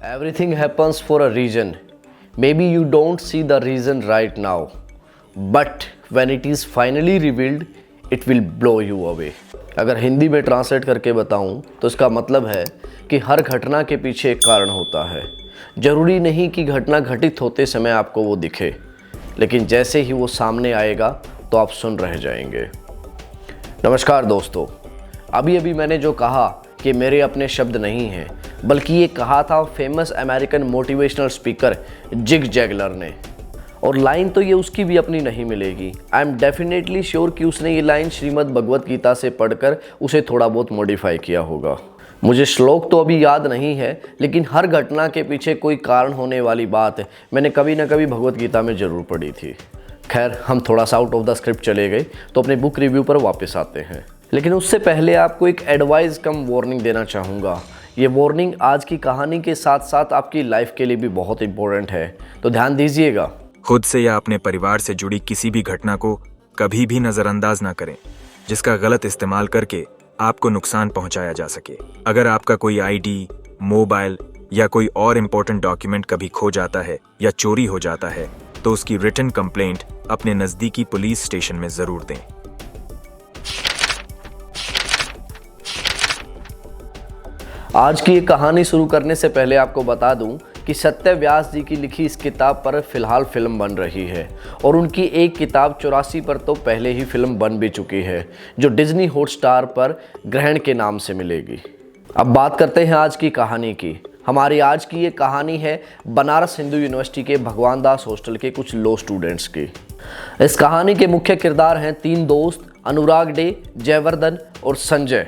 Everything happens for a reason. Maybe you don't see the reason right now, but when it is finally revealed, it will blow you away. अगर हिंदी में translate करके बताऊं तो इसका मतलब है कि हर घटना के पीछे एक कारण होता है। ज़रूरी नहीं कि घटना घटित होते समय आपको वो दिखे, लेकिन जैसे ही वो सामने आएगा तो आप सुन रह जाएंगे। नमस्कार दोस्तों, अभी मैंने जो कहा कि मेरे अपने शब्द नहीं हैं, बल्कि ये कहा था famous American motivational speaker Zig Ziglar ने। और लाइन तो ये उसकी भी अपनी नहीं मिलेगी। आई एम डेफिनेटली श्योर कि उसने ये लाइन श्रीमद् भगवत गीता से पढ़कर उसे थोड़ा बहुत मॉडिफाई किया होगा। मुझे श्लोक तो अभी याद नहीं है, लेकिन हर घटना के पीछे कोई कारण होने वाली बात मैंने कभी ना कभी भगवत गीता में ज़रूर पढ़ी थी। खैर, हम थोड़ा सा आउट ऑफ द स्क्रिप्ट चले गए, तो अपने बुक रिव्यू पर वापस आते हैं। लेकिन उससे पहले आपको एक एडवाइस कम वार्निंग देना चाहूँगा। ये वार्निंग आज की कहानी के साथ साथ आपकी लाइफ के लिए भी बहुत इंपॉर्टेंट है, तो ध्यान दीजिएगा। खुद से या अपने परिवार से जुड़ी किसी भी घटना को कभी भी नज़रअंदाज ना करें जिसका गलत इस्तेमाल करके आपको नुकसान पहुंचाया जा सके। अगर आपका कोई आईडी, मोबाइल या कोई और इम्पोर्टेंट डॉक्यूमेंट कभी खो जाता है या चोरी हो जाता है तो उसकी रिटन कंप्लेंट अपने नज़दीकी पुलिस स्टेशन में ज़रूर दें। आज की ये कहानी शुरू करने से पहले आपको बता दूं कि सत्य व्यास जी की लिखी इस किताब पर फ़िलहाल फ़िल्म बन रही है, और उनकी एक किताब 84 पर तो पहले ही फ़िल्म बन भी चुकी है, जो डिज्नी हॉटस्टार पर ग्रहण के नाम से मिलेगी। अब बात करते हैं आज की कहानी की। हमारी आज की ये कहानी है बनारस हिंदू यूनिवर्सिटी के भगवान दास हॉस्टल के कुछ लॉ स्टूडेंट्स की। इस कहानी के मुख्य किरदार हैं 3 दोस्त, अनुराग डे, जयवर्धन और संजय।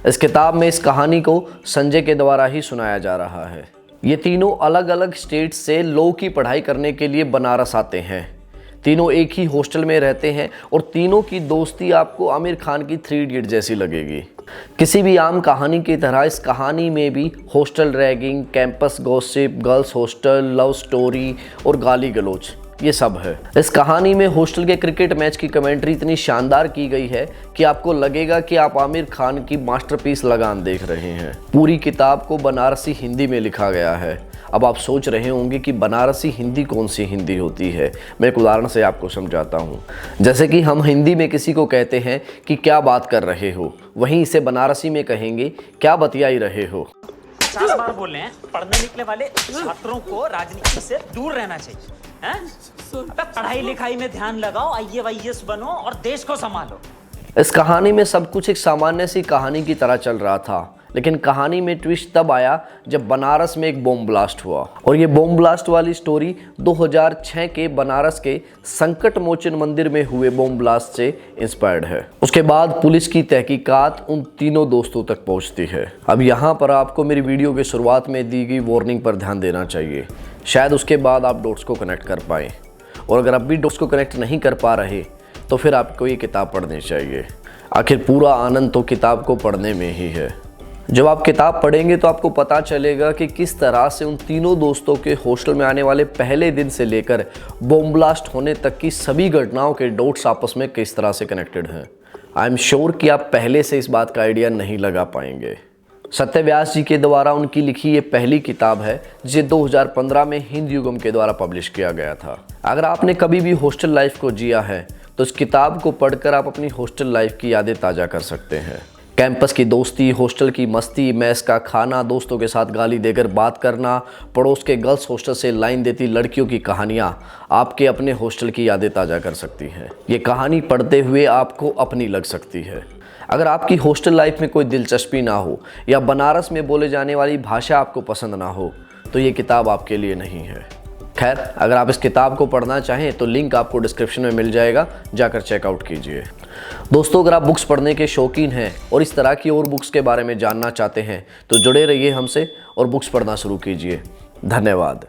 इस किताब में इस कहानी को संजय के द्वारा ही सुनाया जा रहा है। ये तीनों अलग अलग स्टेट से लॉ की पढ़ाई करने के लिए बनारस आते हैं। तीनों एक ही हॉस्टल में रहते हैं और तीनों की दोस्ती आपको आमिर खान की 3 इडियट जैसी लगेगी। किसी भी आम कहानी की तरह इस कहानी में भी hostel ragging, campus gossip, girls hostel, love story और गाली गलौज, ये सब है। इस कहानी में हॉस्टल के क्रिकेट मैच की कमेंट्री इतनी शानदार की गई है कि आपको लगेगा कि आप आमिर खान की मास्टरपीस लगान देख रहे हैं। पूरी किताब को बनारसी हिंदी में लिखा गया है। अब आप सोच रहे होंगे कि बनारसी हिंदी कौन सी हिंदी होती है। मैं एक उदाहरण से आपको समझाता हूँ। जैसे कि हम हिंदी में किसी को कहते हैं कि क्या बात कर रहे हो, वहीं इसे बनारसी में कहेंगे क्या बतियाई रहे हो। 50 बार बोल रहे हैं, पढ़ने निकले वाले छात्रों को राजनीति से दूर रहना चाहिए। पढ़ाई लिखाई में ध्यान लगाओ, IAS बनो और देश को संभालो। इस कहानी में सब कुछ एक सामान्य सी कहानी की तरह चल रहा था, लेकिन कहानी में ट्विस्ट तब आया जब बनारस में एक बॉम्ब ब्लास्ट हुआ। और ये बॉम्ब ब्लास्ट वाली स्टोरी 2006 के बनारस के संकट मोचन मंदिर में हुए बॉम्ब ब्लास्ट से इंस्पायर्ड है। उसके बाद पुलिस की तहकीकात उन तीनों दोस्तों तक पहुंचती है। अब यहाँ पर आपको मेरी वीडियो के शुरुआत में दी गई वार्निंग पर ध्यान देना चाहिए। शायद उसके बाद आप डॉट्स को कनेक्ट कर पाएँ, और अगर अब भी डॉट्स को कनेक्ट नहीं कर पा रहे तो फिर आपको ये किताब पढ़नी चाहिए। आखिर पूरा आनंद तो किताब को पढ़ने में ही है। जब आप किताब पढ़ेंगे तो आपको पता चलेगा कि किस तरह से उन तीनों दोस्तों के हॉस्टल में आने वाले पहले दिन से लेकर बॉम्ब ब्लास्ट होने तक की सभी घटनाओं के डॉट्स आपस में किस तरह से कनेक्टेड हैं। आई एम श्योर कि आप पहले से इस बात का आइडिया नहीं लगा पाएंगे। सत्य व्यास जी के द्वारा उनकी लिखी ये पहली किताब है, जिसे 2015 में हिंद युगम के द्वारा पब्लिश किया गया था। अगर आपने कभी भी हॉस्टल लाइफ को जिया है तो इस किताब को पढ़कर आप अपनी हॉस्टल लाइफ की यादें ताज़ा कर सकते हैं। कैंपस की दोस्ती, हॉस्टल की मस्ती, मेस का खाना, दोस्तों के साथ गाली देकर बात करना, पड़ोस के गर्ल्स हॉस्टल से लाइन देती लड़कियों की कहानियाँ आपके अपने हॉस्टल की यादें ताज़ा कर सकती हैं। ये कहानी पढ़ते हुए आपको अपनी लग सकती है। अगर आपकी हॉस्टल लाइफ में कोई दिलचस्पी ना हो या बनारस में बोले जाने वाली भाषा आपको पसंद ना हो तो ये किताब आपके लिए नहीं है। खैर, अगर आप इस किताब को पढ़ना चाहें तो लिंक आपको डिस्क्रिप्शन में मिल जाएगा, जाकर चेकआउट कीजिए। दोस्तों, अगर आप बुक्स पढ़ने के शौकीन हैं और इस तरह की और बुक्स के बारे में जानना चाहते हैं तो जुड़े रहिए हमसे और बुक्स पढ़ना शुरू कीजिए। धन्यवाद।